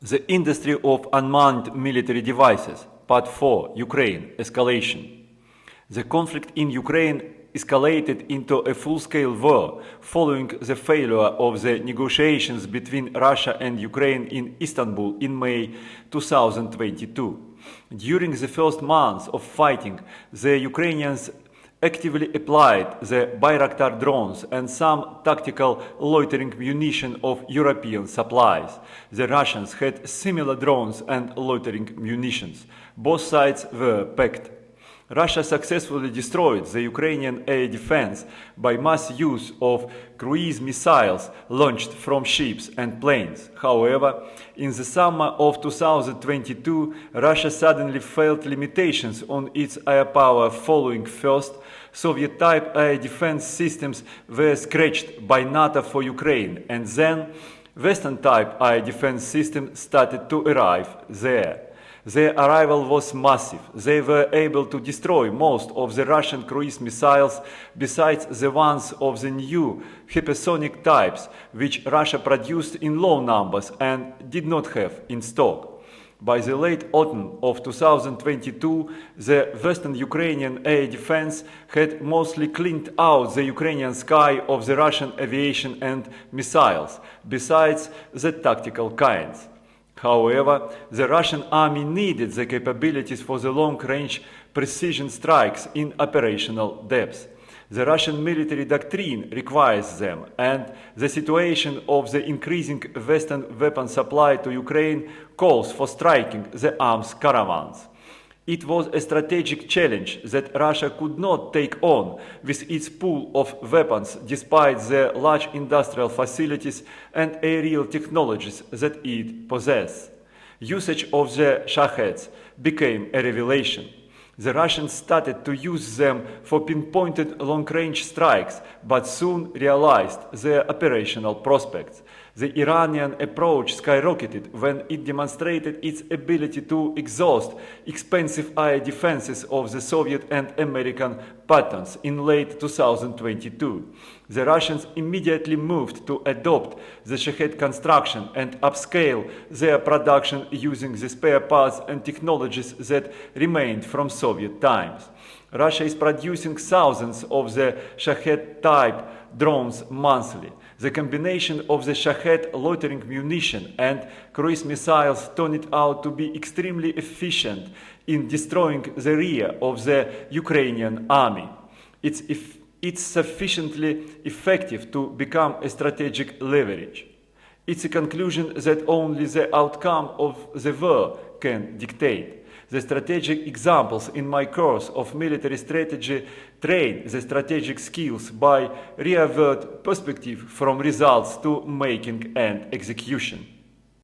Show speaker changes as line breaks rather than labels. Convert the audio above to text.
The industry of unmanned military devices. Part 4. Ukraine. Escalation. The conflict in Ukraine escalated into a full-scale war following the failure of the negotiations between Russia and Ukraine in Istanbul in May 2022. During the first months of fighting, the Ukrainians actively applied the Bayraktar drones and some tactical loitering munition of European supplies. The Russians had similar drones and loitering munitions. Both sides were packed. Russia successfully destroyed the Ukrainian air defense by mass use of cruise missiles launched from ships and planes. However, in the summer of 2022, Russia suddenly felt limitations on its air power following first Soviet-type air defense systems were scratched by NATO for Ukraine, and then Western-type air defense systems started to arrive there. Their arrival was massive. They were able to destroy most of the Russian cruise missiles besides the ones of the new hypersonic types, which Russia produced in low numbers and did not have in stock. By the late autumn of 2022, the Western Ukrainian air defense had mostly cleaned out the Ukrainian sky of the Russian aviation and missiles, besides the tactical kinds. However, the Russian army needed the capabilities for the long-range precision strikes in operational depth. The Russian military doctrine requires them, and the situation of the increasing Western weapon supply to Ukraine calls for striking the arms caravans. It was a strategic challenge that Russia could not take on with its pool of weapons despite the large industrial facilities and aerial technologies that it possessed. Usage of the Shaheds became a revelation. The Russians started to use them for pinpointed long-range strikes, but soon realized their operational prospects. The Iranian approach skyrocketed when it demonstrated its ability to exhaust expensive air defenses of the Soviet and American patterns in late 2022. The Russians immediately moved to adopt the Shahed construction and upscale their production using the spare parts and technologies that remained from Soviet times. Russia is producing thousands of the Shahed-type drones monthly. The combination of the Shahed loitering munition and cruise missiles turned out to be extremely efficient in destroying the rear of the Ukrainian army. It's sufficiently effective to become a strategic leverage. It's a conclusion that only the outcome of the war can dictate. The strategic examples in my course of military strategy train the strategic skills by rearward perspective from results to making and execution.